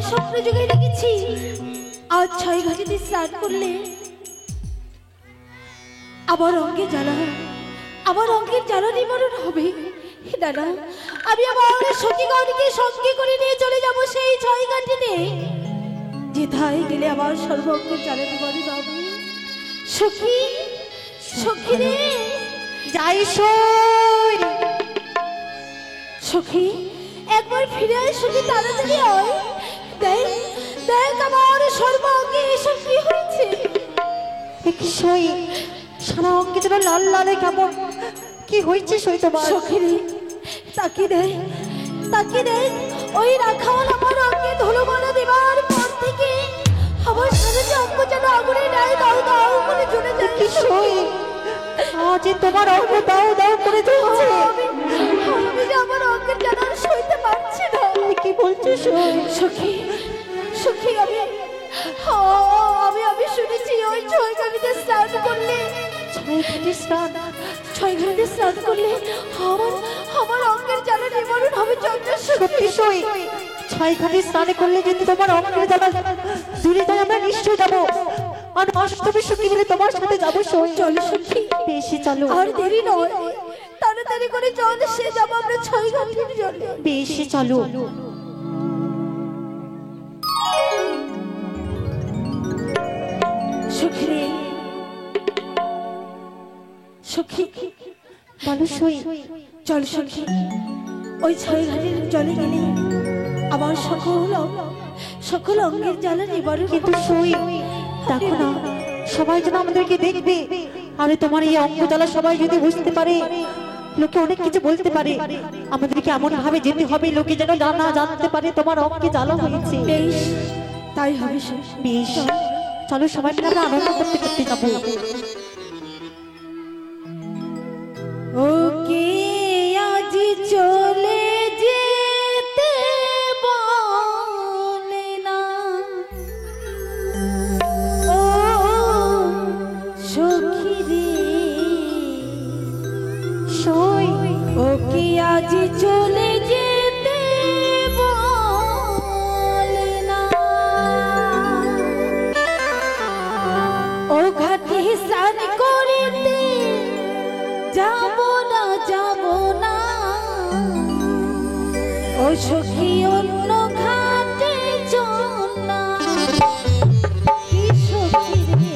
আমি স্বপ্ন যুগে রেখেছি আজ 6 ঘাটিতে স্নান করলে আমার অঙ্গে জ্বালা, আমার অঙ্গের জ্বালা নিবারণ হবে। দাদা আমি আমার সখী গৌরীকে সঙ্গে করে নিয়ে চলে যাব সেই 6 ঘাটিতে, যেথায় গেলে আমার সর্বঙ্গের জ্বালা নিবারণ হবে। সখী সখী রে যাই সই। সখী একবার ফিরে আয় সখী, তাড়াতাড়ি আয়। দেখ দেখ আমার সর্বঙ্গে এসব কি হয়েছে। কি সই, সারা অঙ্গে যেন লাল লালে কেমন, কি হয়েছে সই তোমার? সখী রে তাকি দেখ, তাকি দেখ, ওই রাখাল আমার অঙ্গে ধুলো মারা দেবার পর থেকে আমার শরীরে অঙ্গ যেন আগুনে নাই দাও দাও করে জ্বলে যায়। কি সই, আজ তোমার অঙ্গ দাও দাও করে জ্বলছে। আমি যে আমার অঙ্গের জ্বালা আর সইতে পারছি না। কি বলছো সই? সখী সখী আমি আমি শুনেছি ওই 6 ঘাটিতে স্নান করলে, 6 ঘাটে স্নান, 6 ঘাটিতে স্নান করলে আমার আমার অঙ্গের জ্বালা নিবারণ হবে। সত্যি সই, 6 ঘাটে স্নান করলে যদি তোমার অঙ্গের জ্বালা দূরে যায় আমরা নিশ্চয়ই যাবো। আর অষ্টমী সখী মিলে তোমার সাথে যাবো সই। চলো সখী বেশি চলো, আর দেরি নয়, তাড়াতাড়ি করে চল, সে যাবো আমরা 6 ঘাটির জন্য। বেশি চলো। সখী রে সখী বলো সই। চল সখী, ওই 6 ঘাটের জলে গেলে আমার সকল অঙ্গের জ্বালা নিবারণ। কিন্তু সই দেখো না, সবাই যেন আমাদেরকে দেখবে, আরে তোমার এই অঙ্গ জ্বালা সবাই যদি বুঝতে পারে, লোকে অনেক কিছু বলতে পারে। আমাদেরকে এমন ভাবে যেতে হবে লোকে যেন জানতে পারে তোমার অঙ্গে জ্বালা হয়েছে। বেশ তাই হবে সখী। বেশ চলো, সবাই মিলে আমরা আনন্দ করতে করতে যাবো। ওকে আজ চলে যেতে বলে না, ও সখী রে সই, ওকে আজ চলে যেতে বলে না, ও ঘাটে স্নান করিতে যাব না যাব না, ও সখী অন্য ঘাটে চল না। কি সখী রে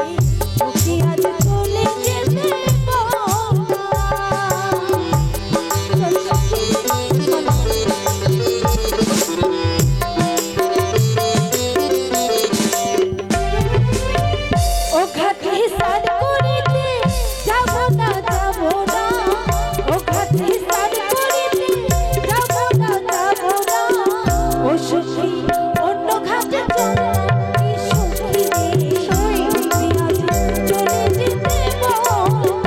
ওকে আজ চলে যেতে বল না। চল সখী ও ঘাটে স্নান করিতে যাব না যাব না, ও ঘাটে স্নান করিতে যাব না যাব না, ও সখী অন্য ঘাটে চল না। কি সখী রে ওকে আজ চলে যেতে বল না।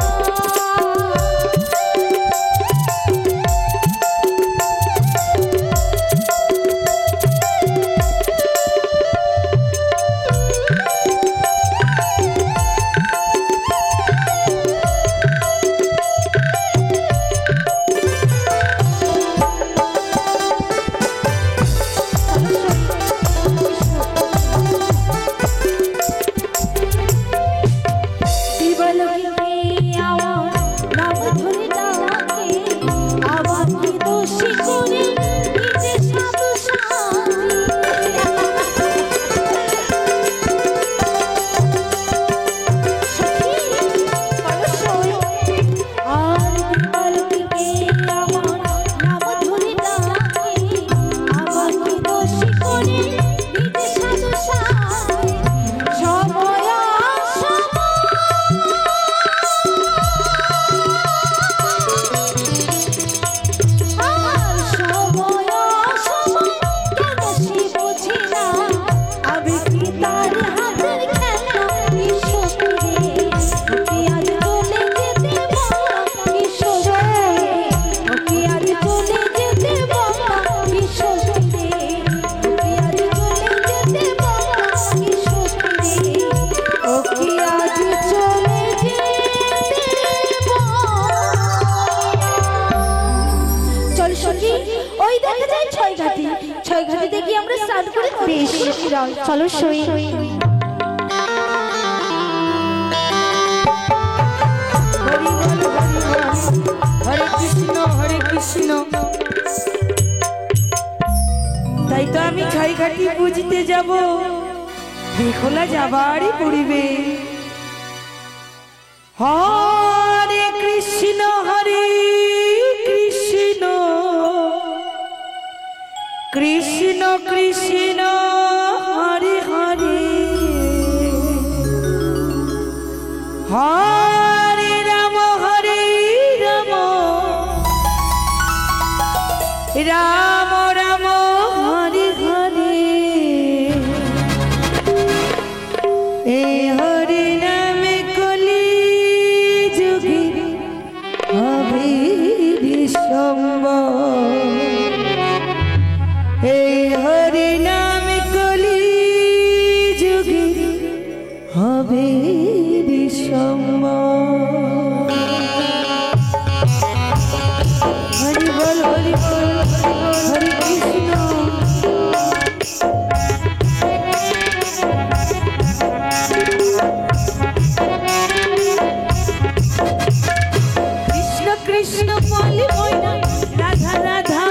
ছয় ঘাটে দেখি আমরা স্নান করে বেশ চলো সই। হরি বল হরি বল, হরে কৃষ্ণ হরে কৃষ্ণ। তাই তো আমি ছাইঘাটি বুঝতে যাব, বেখোলা যাবারই পড়িবে। হরে কৃষ্ণ কৃষ্ণ কৃষ্ণ হরে হরে, হরে রাম রাম রাম হরে হরে। এই হরে নামে কলি যুগে হবে বিশ্বম্বর, এই হরি নামে কলি যুগে হবে বিশ্বম্বর। হরি বল হরি বল হরে কৃষ্ণ। কৃষ্ণ কৃষ্ণ বলি ময়না, রাধা রাধা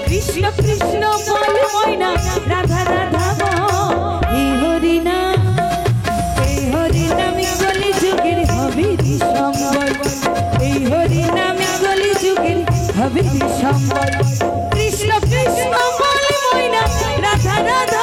কৃষ্ণ কৃষ্ণ বল ময়না, রাধা রাধা এই হরি নাম কলি যুগের হবে বিশ্বম্বর, এই হরি নামে কলি যুগের হবে বিশ্বম্বর। কৃষ্ণ কৃষ্ণ বল ময়না, রাধা রাধা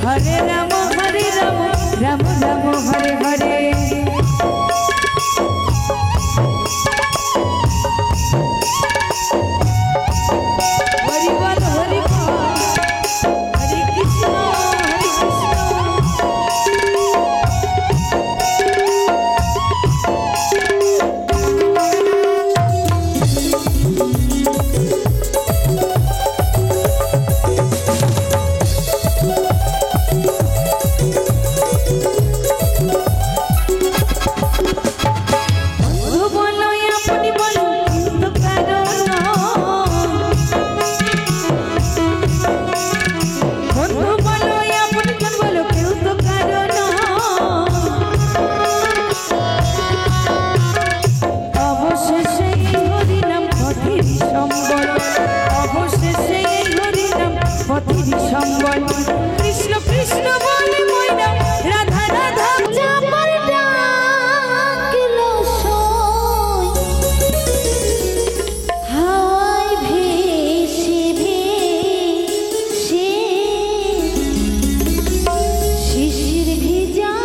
हरे राम राम राम हरे हरे। हरि बोल हरि बोल, हरे कृष्ण हरे कृष्ण। কৃষ্ণ কৃষ্ণ বলে ময়না, রাধা রাধা চাপার ডাকিল সই, হাওয়ায় ভেসে ভেসে শিশির ভিজা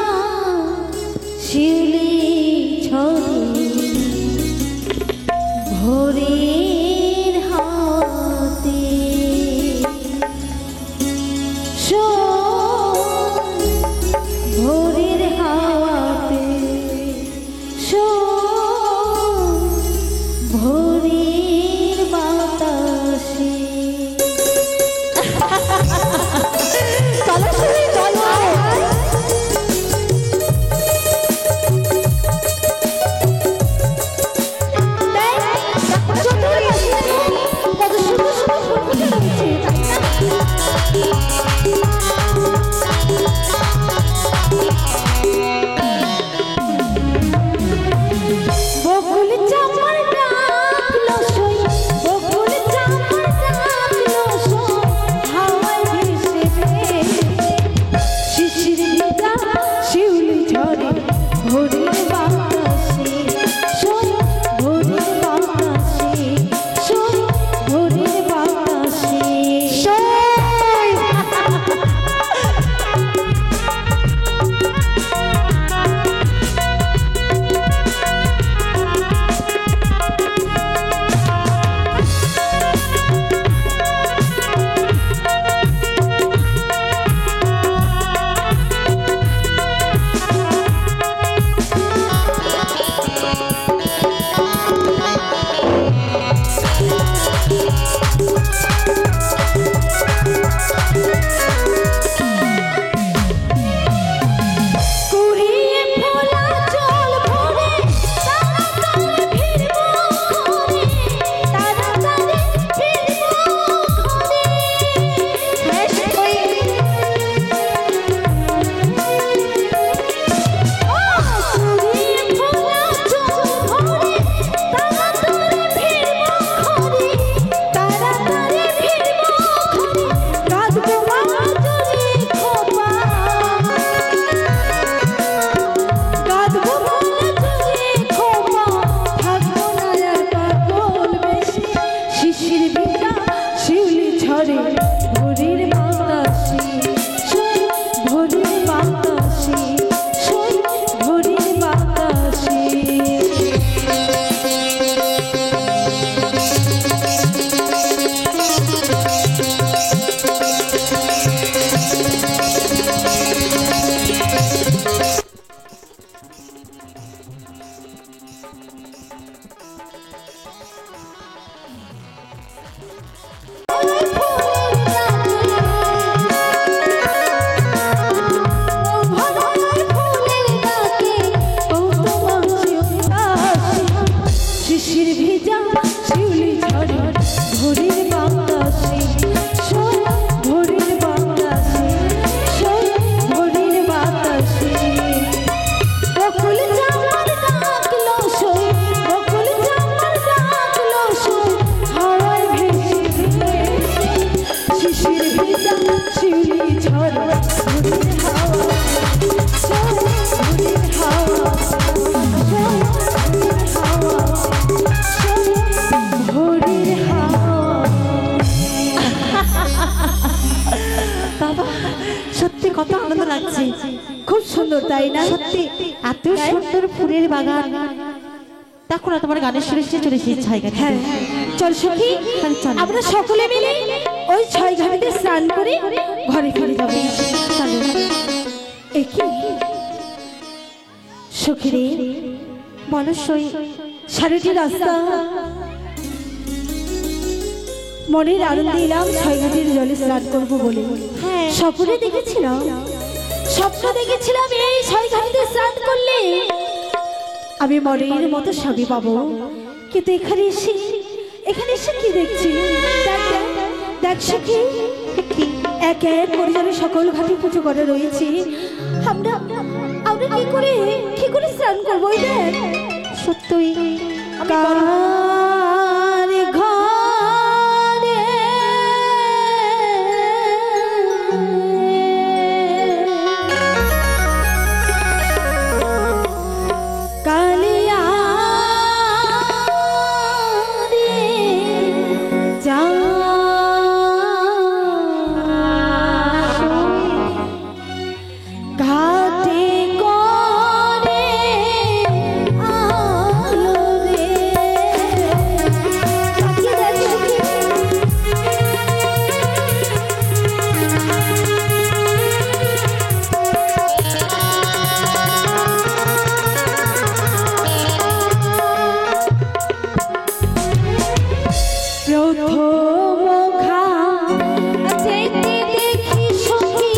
শিউলি ছড়ে ভোরের হাতে। ভোরের হাওয়াতে ভোরের বাতাসে। চলো শিশির ভিজা শিউলি ঝরে ভোরের বাতাসে শোয় ভোরের বাতাসে শোয় ভোরের বাতাসে বকুল চামার ডাকলো শোয় বকুল চামার ডাকলো শোয় হাওয়ায় ভেসে ভেসে শিশির ভিজা শিউলি ঝরে ভোরের হাওয়া শোয় ভোরের হাওয়া শোয় ভোরের হাওয়া ভোরের হাওয়া। বাবা সত্যি কত আনন্দ লাগছে, খুব সুন্দর তাই না? সত্যি এত সুন্দর ফুলের বাগান। দেখো না তোমার গানের সুরে সুরে চলে এসেছে ছাই গান। হ্যাঁ চল সখী চল। আমরা সকলে মিলে ওই ছয় ঘাটে স্নান করে ঘরে ফিরে যাবো। চলো। একই সখী রে বলো সই। সারাটি রাস্তা মনের আনন্দে এলাম ছয় ঘাটের জলে স্নান করবো বলে। হ্যাঁ স্বপ্নে দেখেছিলাম স্বপ্ন দেখেছিলাম এই ছয় ঘাটে স্নান করলে আমি মনের মতো স্বামী পাবো, কিন্তু এখানে এসে কি দেখছি? দেখ দেখ দেখ সখী কি এক এক করে যেন সকল ঘাটে পুজো করা রয়েছে। আমরা আমরা কি করে স্নান করবো? ওই দেখ সত্যই কার ঘরে কালিয়া রে যা ঘাটে করে আলো রে তাকিয়ে দেখ সখী প্রথম যেতে দেখি সখী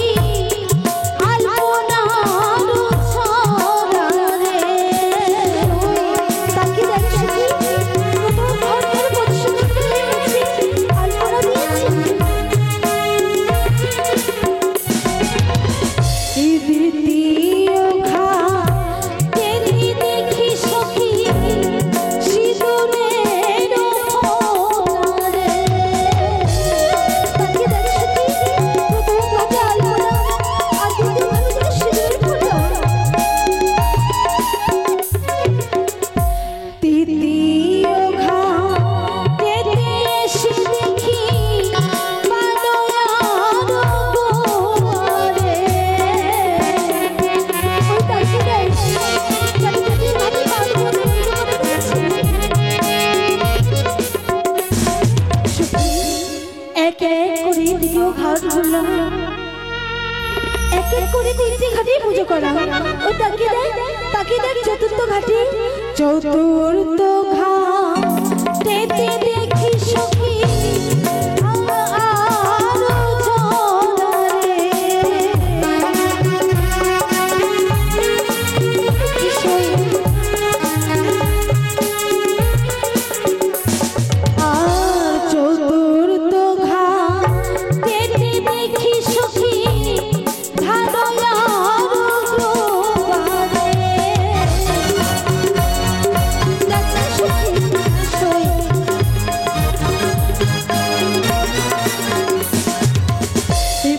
আলপনার ছড়া রে তাকিয়ে দেখ সখী প্রথম ঘরের পরিষ্কার দেখছি আলপনা দিয়েছি দ্বিতীয় ঘাটে দেখি সখী সিঁদুরের ফোঁটা রে তাকিয়ে দেখ সখী প্রথম ঘাটে আলপনা আর দ্বিতীয় ঘাটে সিঁদুরের ফোঁটা। তৃতীয় ঘাটে এসে দেখি বানয়ার গোয়ারে ওই তাকিয়ে দেখ তৃতীয় ঘাটে বানয়ার এক এক করে দ্বিতীয় ঘাট ঘুরলাম, এক এক করে তিনটি ঘাটে পুজো করা। ওই তাকিয়ে দেখ চতুর্থ ঘাটে চতুর্থ ঘাটে দেখি সখী আলো জ্বলে কি সই আর চতুর্থ ঘাটে দেখি সখী ধারয়ার গ্রোবারে দেখ সখী সই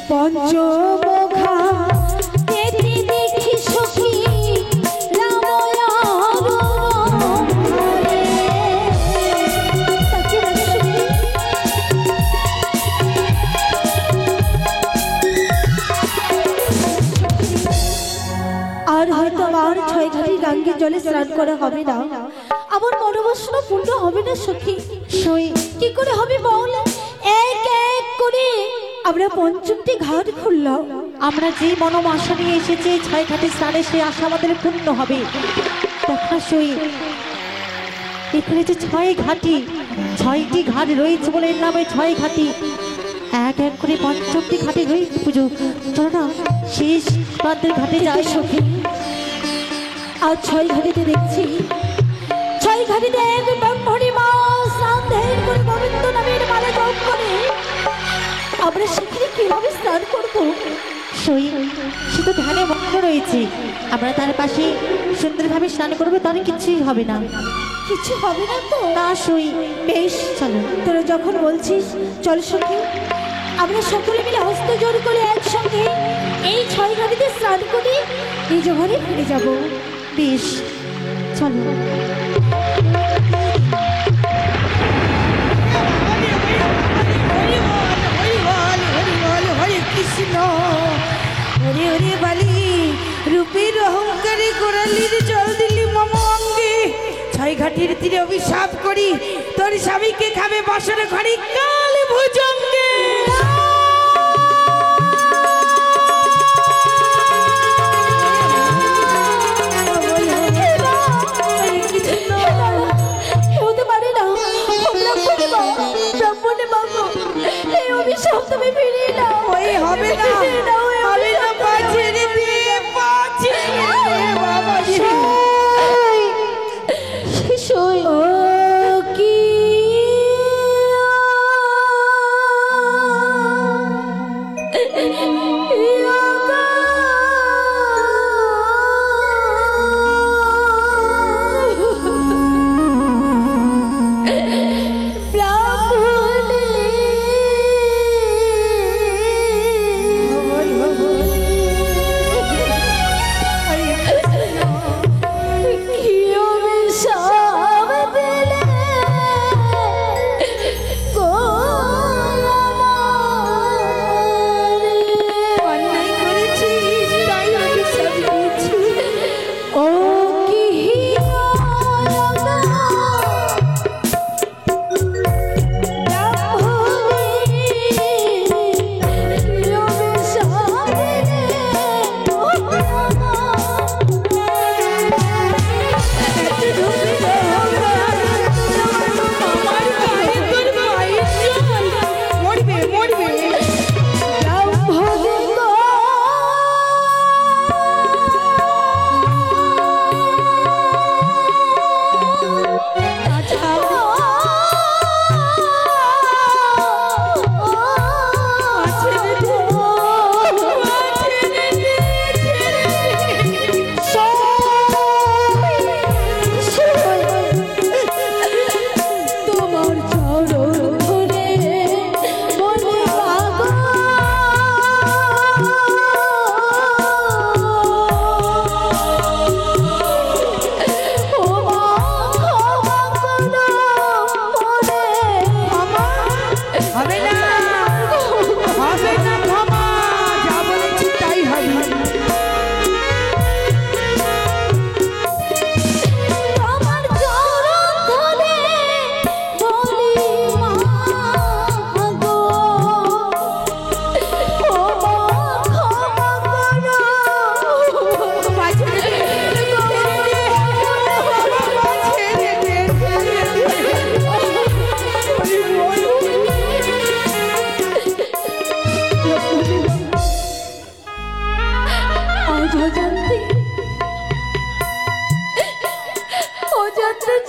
পঞ্চম ঘাটে দেখি সখী রাময়ার ঘরে তাকিয়ে দেখ সখী আর হয়তো আমার ছয় ঘাটি গাঙ্গের জলে স্নান করা হবে না, আমার মনোবাসনা পূর্ণ হবে না সখী। সই কি করে হবে বল? এক এক করে আমরা পঞ্চমটি ঘাট খুললাম। আমরা যে মনোবাসা নিয়ে এসেছি ছয় ঘাটে স্নানে সে আশা আমাদের পূর্ণ হবে। দেখা সই এখানে যে ছয় ঘাটি, ছয়টি ঘাট রয়েছে বলে এর নামে ছয় ঘাটি। এক এক করে পঞ্চমটি ঘাটে রয়েছে পুজো। চলো না শেষ প্রান্তের ঘাটে যাই সখী। আর ছয় ঘাটিতে দেখছি ছয় ছয় ঘাটিতে এক ব্রাহ্মণী মা স্নান ধ্যান করে গোবিন্দ নামের মালা জপ করে, আমরা সেখানে কিভাবে স্নান করবো? সই সে তো ধ্যানে মগ্ন রয়েছে, আমরা তার পাশে সুন্দরভাবে স্নান করবো, তার কিছুই হবে না। কিছু হবে না তো? না সই, বেশ, চলো। তোরা যখন বলছিস চল সখী, আমরা সকলে মিলে হস্ত জোর করে একসঙ্গে এই ছয় ঘাটিতে স্নান করে নিজ ঘরে ফিরে যাব। বেশ, চলো। হরে কৃষ্ণ, হরে হরে বালি রূপের অহংকারে গোড়ালির জল দিলি মম অঙ্গে। ছয় ঘাটির তীরে অভিশাপ করি, তোর স্বামীকে খাবে বাসর ঘরে কাল ভুজঙ্গে। হতে পারে না, ব্রাহ্মণে বাবু, এই অভিশাপ তুমি ফিরিয়ে নাও। ওই হবে না, হবে না, পা ছেড়ে দে, পা ছেড়ে দে বাবা। সই ও কি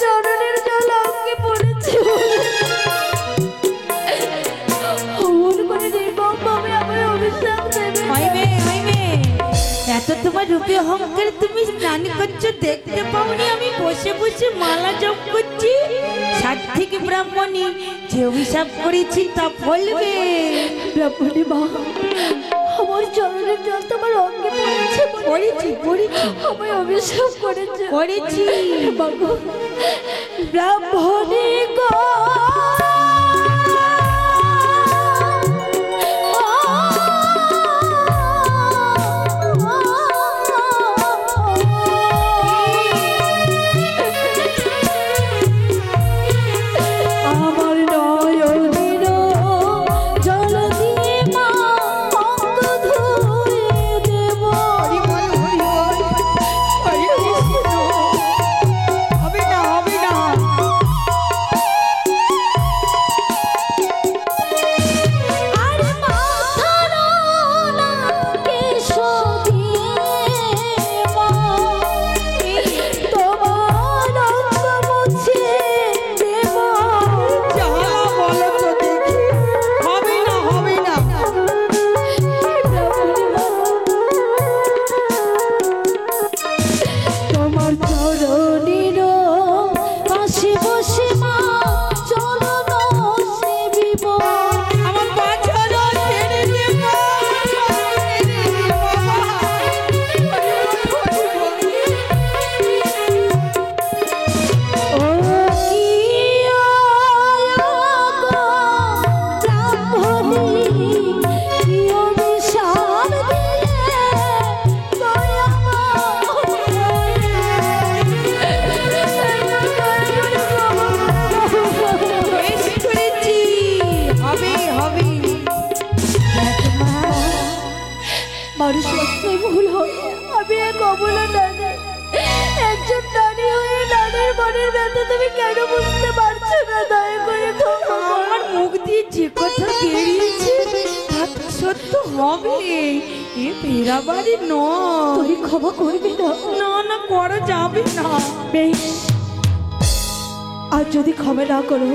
চরণের জল আজকে পড়েছে, অমন করে নির্মমভাবে আমায় অভিশাপ দেবে। এত তোমার রূপে অহংকার, তুমি স্নান করছো দেখতে পাওনি? আমি বসে বসে মালা জপ করছি। সাত থেকে ব্রাহ্মণী যে অভিশাপ করেছি তা বলবে। ব্রাহ্মণী মা, আমার চরণের জল তোমার অঙ্গে পড়েছে, পড়েছি আমায় অভিশাপ করেছি। বাবু ব্রাহ্মণী গো, আমার নয়নের জল দিয়ে মা অঙ্গ ধুয়ে দেব। হবে না, হবে না। পাবো না নানি। একজন নারী হয়ে নানির মনের ব্যথা তুমি কেন বুঝতে পারছো না? দয়া করে ক্ষমা করো। আমার মুখ দিয়ে যে কথা বেরিয়েছে তা তো সত্য হবে। এ ফেরাবাড়ি নয়। তুমি ক্ষমা করবে না? না না, করা যাবে না। বেশ, আর যদি ক্ষমা না করো,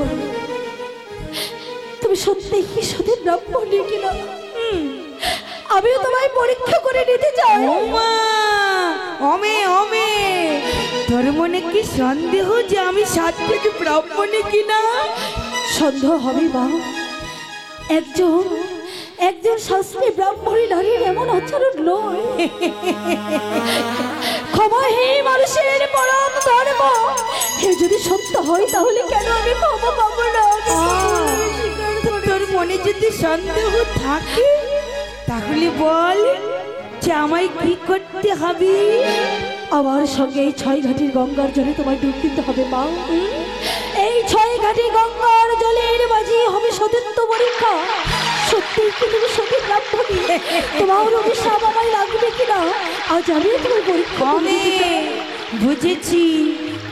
তুমি সত্যি কি সত্যি ব্রাহ্মণী কিনা আমিও তোমায় পরীক্ষা করে নিতে চাই। ওমা, ওমে ওমে, তোর মনে কি সন্দেহ যে আমি সাত্বিক ব্রাহ্মণী কিনা? সন্দেহ হবে মা? একজন একজন শাস্ত্রী ব্রাহ্মণী নারীর এমন আচরণ নয়। ক্ষমাহীন মানুষের পরম ধর্ম। এ যদি সত্য হয় তাহলে কেন আমি ক্ষমা পাবো না? তোর মনে যদি সন্দেহ থাকে তাহলে বল যে আমায় কি করতে হবে? আমার সঙ্গে এই 6 ঘাটের গঙ্গার জলে তোমায় ডুব দিতে হবে মা। এই 6 ঘাটে গঙ্গার জলের মাঝে হবে সতীত্ব পরীক্ষা। সত্যি কি তুমি সতী ব্রাহ্মণী? তোমার অভিশাপ আমায় লাগবে কিনা আজ আমি তোমার পরীক্ষা করে আমি নিতে চাই। বুঝেছি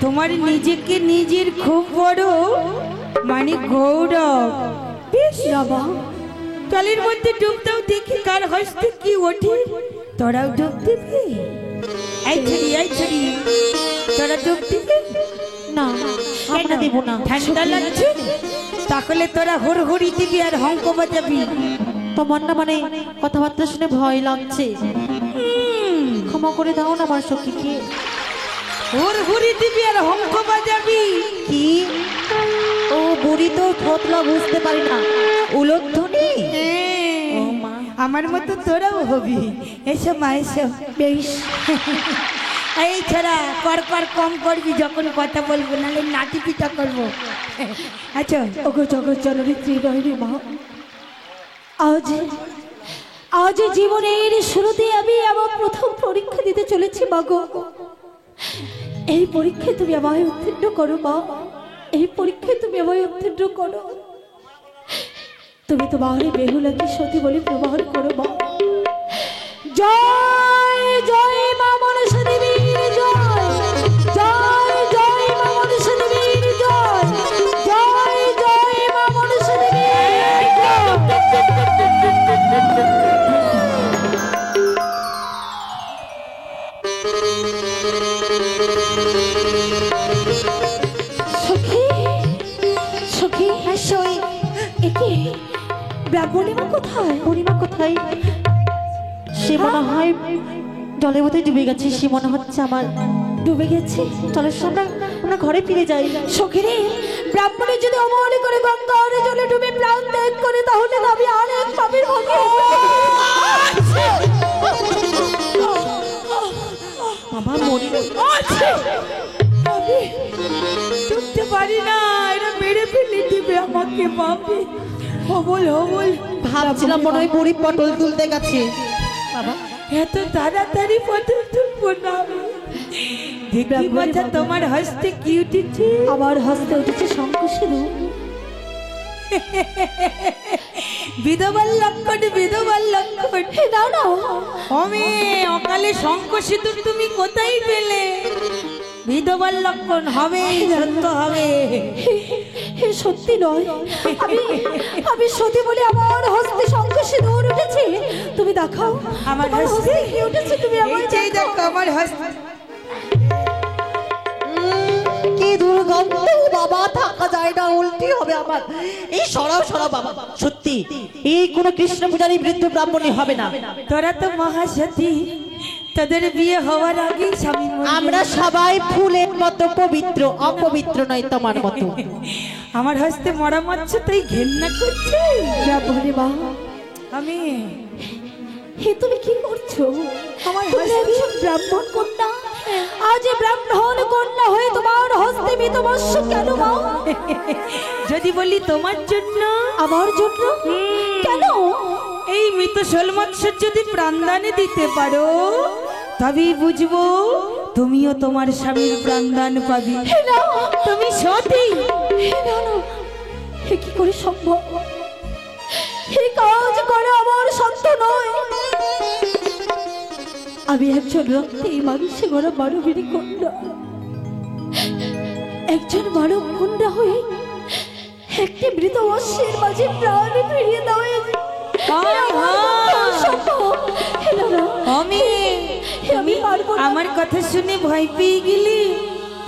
তোমার নিজেকে নিজের খুব বড় মানে গৌরব। বেশ না মা, জলের মধ্যে ডুব দাও, দেখি কার হস্তে কি ওঠে। তোরাও ডুব দিবি? এই ছড়ি, এই ছড়ি, তোরা ডুব দিবি? না আমরা দেব না। ঠান্ডা লাগছে? তাহলে তোরা হুড়হুড়ি দিবি আর হংক বাজাবি। তোমার না মানে কথাবার্তা শুনে ভয় লাগছে। ক্ষমা করে দাও না আমার সখীকে। হুড়হুড়ি দিবি আর হংক বাজাবি। কি ও বুড়ি তো থতলা বুঝতে পারি না, উলধ্বনি। ও মা, আমার মতো তোরাও হবি। এসো মা, এসো। বেশ, এই ছাড়া কর কর কম করবি যখন কথা বলবো, নাহলে নাটি পিটা করবো। আচ্ছা, ওগো জগৎ জননী ত্রিনয়নী মা, আজ আজ জীবনের শুরুতে আমি আমার প্রথম পরীক্ষা দিতে চলেছি মা গো। এই পরীক্ষায় তুমি আমায় উত্তীর্ণ করো মা। এই পরীক্ষায় তুমি আমায় উত্তীর্ণ করো। তুমি তোমার বেহুলাকে সতী বলে প্রমাণ করো মা। জয় জয় মা মনসা দেবীর জয়, জয় জয় মা মনসা দেবীর জয়, জয় জয় মা মনসা দেবীর সখী সখী সই একে ব্রাহ্মণী মা কোথায়? পরিমা কোথায়? সে মনে হয় জলের মধ্যে ডুবে গেছে। সে মনে হচ্ছে আমার ডুবে গেছে। চলো আমরা আমরা ঘরে ফিরে যাই। সখীরে, ব্রাহ্মণের যদি অমল করে গঙ্গার জলে ডুবে প্রাণ ত্যাগ করে তাহলে আমি আরেক পাপের ভাগে বাবা মরি আমি চুপতে পারি না, এরা মেরে ফেলে দিবে আমাকে। বাপি হবল হবল, ভাবছিলাম মনে হয় বুড়ি পটল তুলতে গেছে। বাবা এত তাড়াতাড়ি পটল তুলবো না আমি। দেখি বাচ্চা তোমার হস্তে কি উঠেছে? আমার হস্তে উঠেছে শঙ্কুশিরু। বিধবার লক্ষণ, বিধবার লক্ষণ। না না, আমি অকালে শঙ্খ সিঁদুর তুমি কোথায় পেলে? বিধবার লক্ষণ হবে, সত্য হবে। হে সত্যি নয়, আমি আমি সত্যি বলে আমার হস্তে শঙ্কুশিরু উঠেছে। তুমি দেখাও আমার তোমার হস্তে কি উঠেছে, তুমি আমার এই দেখো আমার হস্তে। কি দুর্গন্ধ বাবা, থাকা যায় না, উল্টি হবে আমার। এই সরাও সরাও বাবা, সত্যি এই কোন কৃষ্ণ পূজারী বৃদ্ধ ব্রাহ্মণী হবে না। তোরা তো মহাসতী, তাদের বিয়ে হওয়ার আগে স্বামী মরে আমরা গেছে। সবাই ফুলের মতো পবিত্র, অপবিত্র নয় তোমার মতো। আমার হস্তে মরা মারছে তাই ঘেন্না করছে। ব্রাহ্মণী মা, আমি হে তুমি কি করছো? আমার তুমি হস্তে একজন ব্রাহ্মণ কন্যা, আজ ব্রাহ্মণ কন্যা হয়ে তোমার হস্তে মৃতবর্ষ কেন মা? যদি বলি তোমার জন্য, আমার জন্য? কেন? এই মৃত শোল মৎস্য যদি প্রাণদানে দিতে পারো তবেই বুঝবো তুমিও তোমার স্বামীর প্রাণদান পাবি। হে না, তুমি সতী। হে না না, হে কি করে সম্ভব? হে কাজ করে আমার সত্য নয়। আমি একজন রক্তে মানুষে গড়া মানবীর কন্যা, একজন মানব কন্যা হয়ে একটি মৃত অশ্বের মাঝে প্রাণ ফিরিয়ে দেওয়া আমার কথা শুনে ভয় পেয়ে গেলি?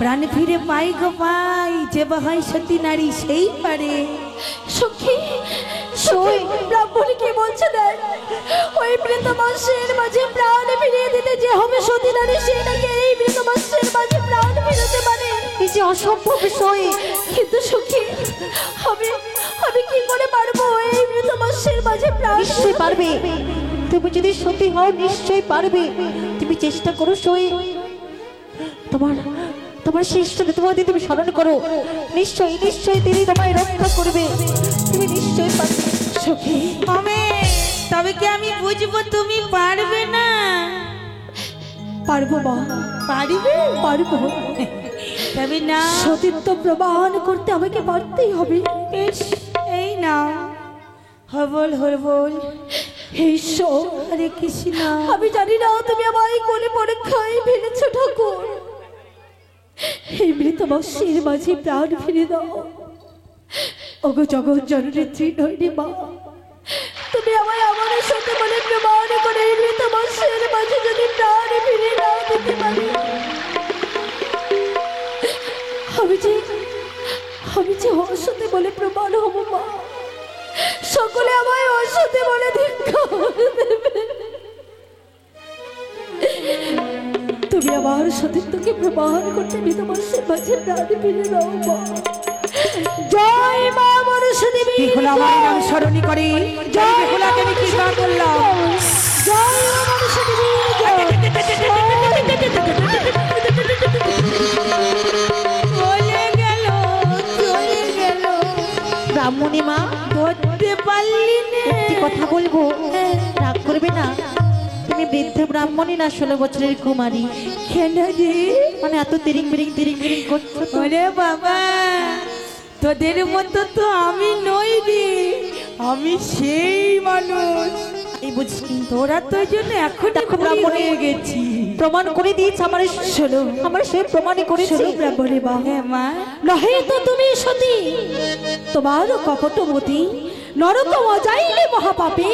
প্রাণ ফিরে পাই গো পাই, যে বা হয় সতী নারী সেই পারে। সখী সই ব্রাহ্মণ কি বলছে দেখ, ওই মৃত মানুষের মাঝে প্রাণ ফিরিয়ে দিতে যে হবে সতী নারী, সেই নাকি এই মৃত মানুষের মাঝে প্রাণ ফিরাতে পারে। এই যে অসম্ভব বিষয়। কিন্তু সখী আমি আমি কি করে পারবো এই মৃত মানুষের মাঝে প্রাণ? নিশ্চয়ই পারবে, তুমি যদি সত্যি হও নিশ্চয়ই পারবে। তুমি চেষ্টা করো সই, তোমার তোমার শ্রেষ্ঠ তোমাদের তুমি স্মরণ করো, নিশ্চয়ই নিশ্চয়ই তিনি তোমায় রক্ষা করবে, তুমি নিশ্চয়ই পারবে। সখী আমি তবে কি আমি বুঝবো তুমি পারবে না? পারবো মা, পারবে? পারবো। তবে না, সতীত্ব প্রমাণ করতে আমাকে পারতেই হবে। বেশ, এই না হবল হবল ঈশ্বর, হরে কৃষ্ণ। আমি জানি না তুমি আমায় কোলে পরীক্ষায় ফেলেছ ঠাকুর, এই মৃত বর্ষের মাঝে প্রাণ ফিরে দাও। ওগো জগৎ জননী ত্রিনয়নী মা, তুমি আমায় আমার সাথে বলে প্রমাণ করে এই মৃত বর্ষের মাঝে যদি প্রাণ ফিরে না দিতে পারি, আমি যে অসতে বলে প্রমাণ হব মা, সকলে আমায় অসতে বলে ধিক্কার দেবে। তুমি আমার সতীত্বকে প্রমাণ করতে মৃত বর্ষের মাঝে প্রাণ ফিরে দাও মা। জয় মা মনসা দেবী, বিহুলা আমার নাম স্মরণী করে। জয় বিহুলাকে আমি কৃপা করলাম। জয় মা মনসা দেবী, চলে গেল চলে গেল, ব্রাহ্মণী মা ধরতে পারলি না। একটি কথা বলবো, রাগ করবে না? তুমি বৃদ্ধ ব্রাহ্মণী না 16 বছরের কুমারী? কেন রে? মানে এত তিরিং বিরিং করছো তো? ওরে বাবা, তোদের মতো তো আমি নই রে, আমি সেই মানুষ। এই বুঝি তোরা তো জন্য এখন দেখো ব্রাহ্মণ হয়ে গেছি। প্রমাণ করে দিয়েছে আমার, শোনো আমার সে প্রমাণই করেছে। ব্রাহ্মণী মা, হ্যাঁ মা, নহে তো তুমি সতী, তোমার কপটমতি নরক অজাইলে মহাপাপী,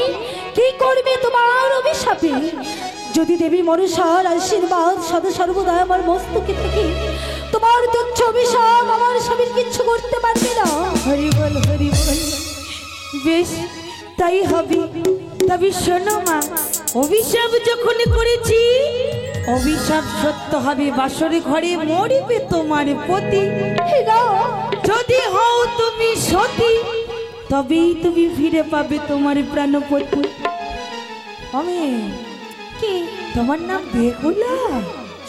কি করবে তোমার অভিশাপে? যদি দেবী মনসার আশীর্বাদ সদা সর্বদা আমার মস্তকে থেকে, তোমার তুচ্ছ অভিশাপ আমার স্বামীর কিচ্ছু করতে পারবে না। হরি বল হরি বল। বেশ, তাই হবে। তবে শোনো মা, অভিশাপ যখন করেছি, অভিশাপ সত্য হবে। বাসরে ঘরে মরিবে তোমার পতি। হে না, যদি হও তুমি সতী, তবেই তুমি ফিরে পাবে তোমার প্রাণপতি। আমি কি তোমার নাম বেহুলা?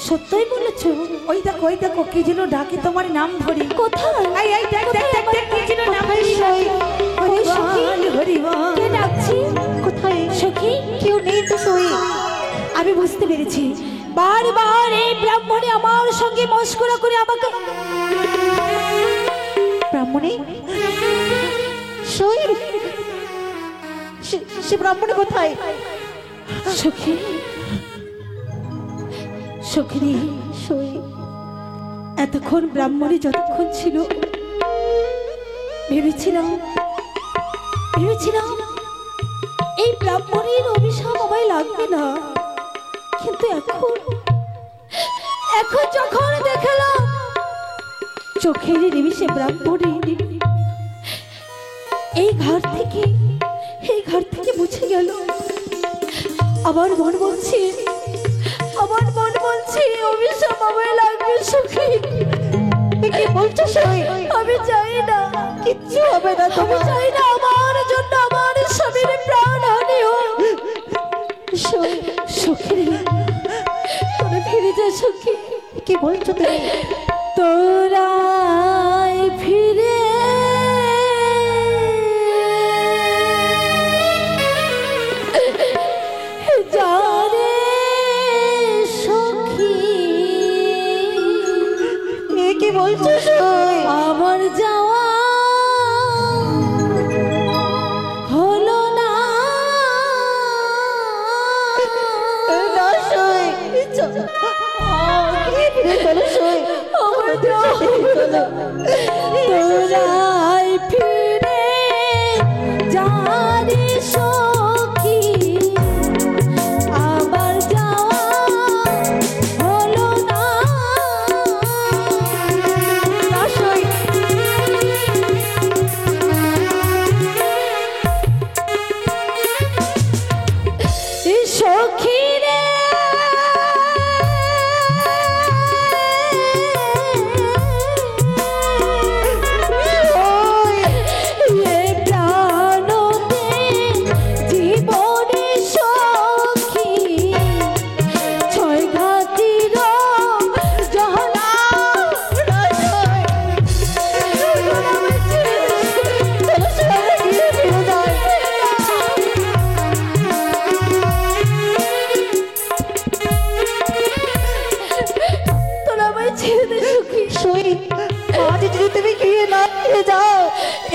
সত্যই বলেছো? ওই দেখো কি যেন ডাকে তোমার নাম ধরে। কোথায়? এই এই দেখ দেখ দেখ দেখ, কি যেন নাম কোথায় ধরে। সই? ওরে সখী, হরি বল। কে ডাকছি? কোথায়? সখী, কেউ নেই তো সই। আমি বুঝতে পেরেছি, বারবার এই ব্রাহ্মণী আমার সঙ্গে মস্করা করে আমাকে। ব্রাহ্মণী সই, সে ব্রাহ্মণী কোথায়? সখী, সখী সই এতক্ষণ ব্রাহ্মণী যতক্ষণ ছিল, ভেবেছিলাম এই ব্রাহ্মণীর অভিশাপ আমায় লাগবে না, কিন্তু এখন যখন দেখলাম চোখের নিমিষে ব্রাহ্মণী এই ঘর থেকে মুছে গেল, আমার মন বলছে অভিশাপ আমায় লাগবে। সখী, কি বলছো সই? আমি চাই না, কিচ্ছু হবে না আমি তোমার। চাই না আমার জন্য আমার স্বামীর প্রাণহানি হোক। সখী, তোরা ফিরে যা সখী। কি বলছো তুমি? তোরাই ফিরে যা রে সখী, এ কি বলছো সই? আমার যাওয়া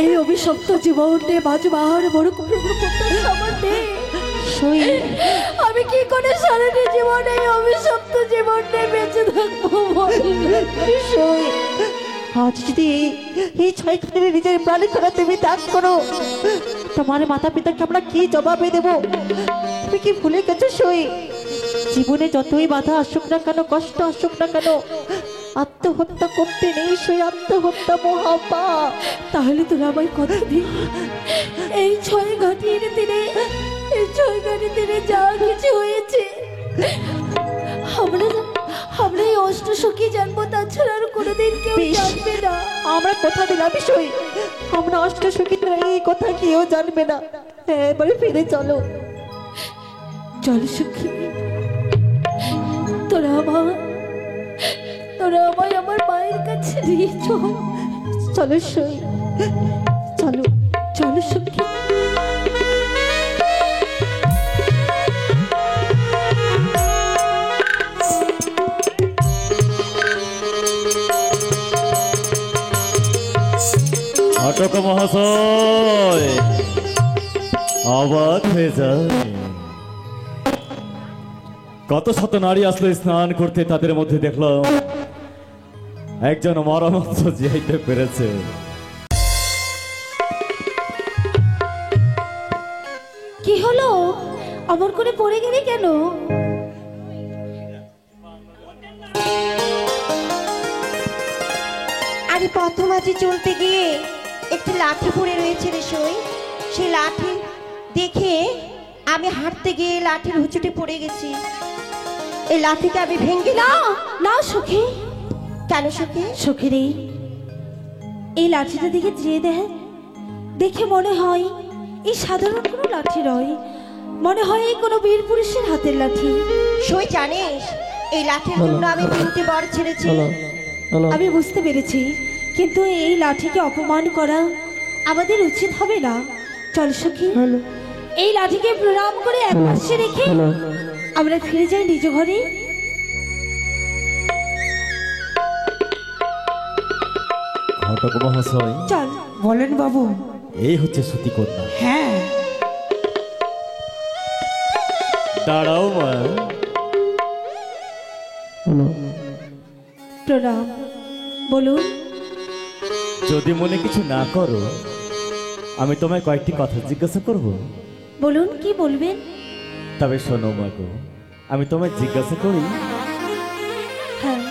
এই অভিশপ্ত জীবনে বাজবার বড় কোনো আমার নেই। সই আমি কি করে সারাটি জীবনে এই অভিশপ্ত জীবনে বেঁচে থাকবো বল? সই আজ যদি এই 6 খানের নিজের প্রাণী ছাড়া তুমি ত্যাগ করো, তোমার মাতা পিতাকে আমরা কি জবাবে দেব? তুমি কি ভুলে গেছো সই, জীবনে যতই বাধা আসুক না কেন, কষ্ট আসুক না কেন, আত্মহত্যা করতে নেই সই, আত্মহত্যা মহাপাপ। তাহলে তোরা আমায় কথা দিই, এই 6 ঘাটির তীরে, এই 6 ঘাটির তীরে যা কিছু হয়েছে আমরা এই অষ্ট সখী জানবো, তাছাড়া আর কোনোদিন কেউ বেশ। জানবে না। আমরা কথা দিলাম সই, আমরা অষ্ট সখী এই কথা কেউ জানবে না। এবারে ফিরে চলো। চল সখী, তোরা আমায় আমার মায়ের কাছে নিয়ে চল। চলো সই, চলো। চলো সখী। ঘটক মহাশয়, অবাক হয়ে যায়। কত শত নারী আসলো স্নান করতে, তাদের মধ্যে দেখলাম একজন মরামত জিয়াইতে পেরেছে। কি হলো, আমার করে পড়ে গেলে কেন? আরে পথ মাঝে চলতে গিয়ে একটি লাঠি পড়ে রয়েছে রে সই, সেই লাঠি দেখে আমি হাঁটতে গিয়ে লাঠির হুচুটে পড়ে গেছি। এই লাঠিকে আমি ভেঙে না না সখী, কেন সখী? সখী রে, এই লাঠিটা দিকে চেয়ে দেখ, দেখে মনে হয় এই সাধারণ কোনো লাঠি নয়, মনে হয় এই কোনো বীর পুরুষের হাতের লাঠি। সই জানিস এই লাঠির জন্য আমি 3টে বর ছেড়েছি। আমি বুঝতে পেরেছি, কিন্তু এই লাঠিকে অপমান করা আমাদের উচিত হবে না। চল সখী, এই লাঠিকে প্রণাম করে এক পাশে রেখে আমরা ফিরে যাই নিজ ঘরে। ঘটক মহাশয়, চল। বলেন বাবু। এই হচ্ছে সতী কন্যা। হ্যাঁ, দাঁড়াও মা। প্রণাম, বলুন। যদি মনে কিছু না করো, আমি তোমায় কয়েকটি কথা জিজ্ঞাসা করব। বলুন, কি বলবেন? তবে শোনো মা গো, আমি তোমায় জিজ্ঞাসা করি, হ্যাঁ।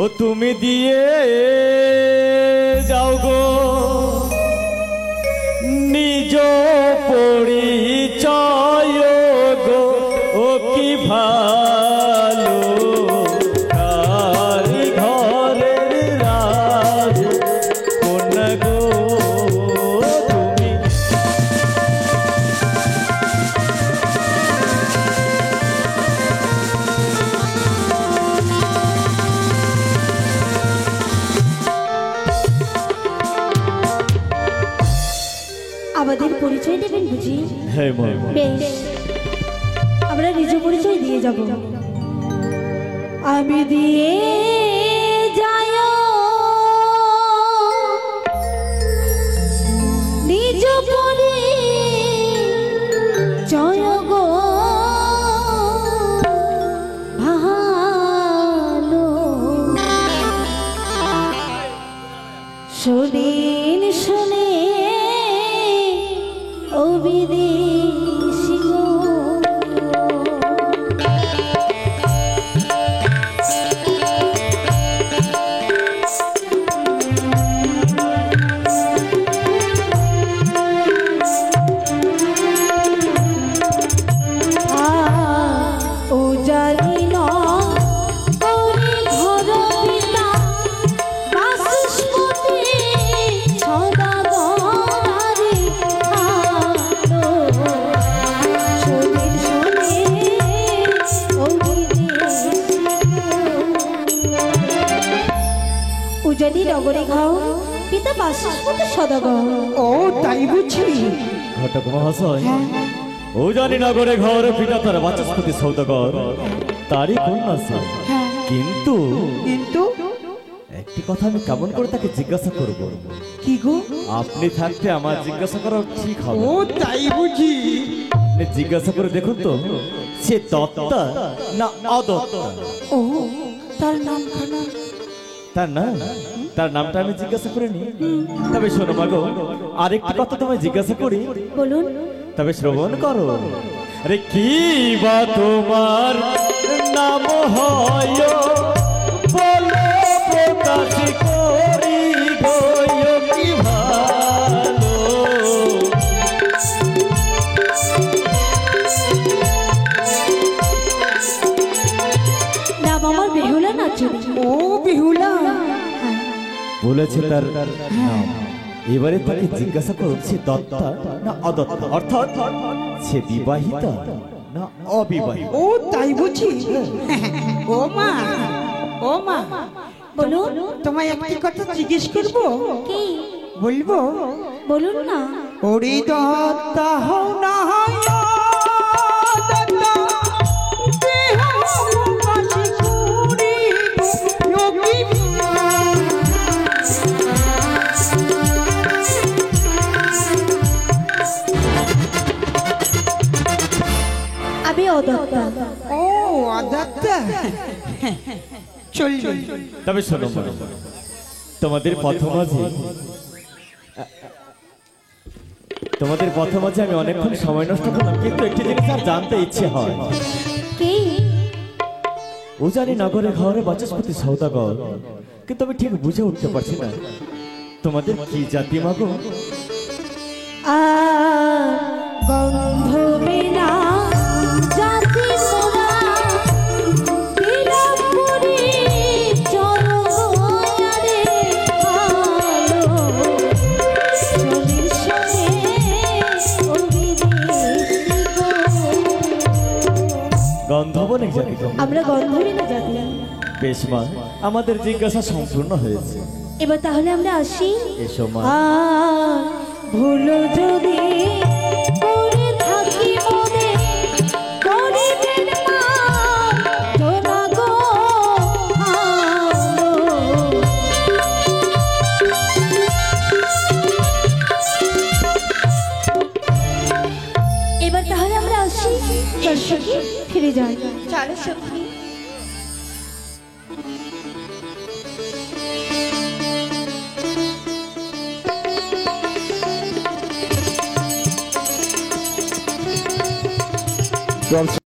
ও তুমি দিয়ে যাও গো নিজ পরিচয় গো, ও কি ভালো কার ঘরের রাজ কন্যা গো তুমি। আমাদের পরিচয় দেবেন বুঝি? হ্যাঁ মা। বেশ, আমরা নিজ পরিচয় দিয়ে যাব। আমি দিয়ে যায় নিজ পরিচয় গো, ভালো শোনেন শুনে ও বিদেশি গো। ও জানি না ওরে ঘর পিতা বাসস্পতি সদা গরারে আলো শোনেন শুনে ও বিদেশি উজানি নগরে ঘাও পিতা বাসস্পতি সদাগর। ও তাই বুঝি। ঘটক মহাশয়, ও জানি নগরে ঘর পিতা তার বাচস্পতি সৌদাগর, তারই কন্যা সে। কিন্তু কিন্তু একটি কথা আমি কেমন করে তাকে জিজ্ঞাসা করব? কি গো? আপনি থাকতে আমার জিজ্ঞাসা করা ঠিক হবে। ও তাই বুঝি? আপনি জিজ্ঞাসা করে দেখুন তো, সে দত্তা না অদত্তা? ও তার নামখানা? তার নামটা আমি জিজ্ঞাসা করিনি। তবে শোনো মাগো, আরেকটি কথা তোমায় জিজ্ঞাসা করি। বলুন। তবে শ্রবণ করো। আরে কি বা তোমার নাম হয় বলো, প্রকাশ করি গো কি ভালো। নাম আমার বেহুলা নাচুরি। ও বিহুলা? বলেছে তার নাম। এবারে তাকে জিজ্ঞাসা করো, সে দত্তা না অদত্তা, অর্থাৎ সে বিবাহিতা না অবিবাহিতা? ও তাই বুঝি? ও মা, ও মা, বলুন। তোমায় একটি কথা জিজ্ঞেস করবো? কি? বলবো? বলুন না। ওরে দত্তা হও না হয় দত্তা, দেহবাসী করি যোগী আমি অদত্তা। ও দত্তা, চল। তবে শোনো মা, তোমাদের পথ মাঝে আমি অনেকক্ষণ সময় নষ্ট করলাম, কিন্তু একটি জিনিস আর জানতে ইচ্ছে হয়। কি? ও জানি নগরে ঘরে বাচস্পতি সৌদাগর, কিন্তু আমি ঠিক বুঝে উঠতে পারছি না তোমাদের কি জাতি মাগো? গন্ধবিনা জাতি মোরা, বিলাপুরি চরণারে ভালো, চলির সঙ্গে অভিদেশী গো। গন্ধবনে জাতি গো? আমরা গন্ধবিনা জাতি। বেশ মা, আমাদের জিজ্ঞাসা সম্পূর্ণ হয়েছে। এবার তাহলে আমরা আসি। এসো মা। ভুলো যদি করে থাকি মনে, করিবেন মা তোরা গো ভালো। এবার তাহলে আমরা আসি। চল সখী, ফিরে যাই। চলো সখী।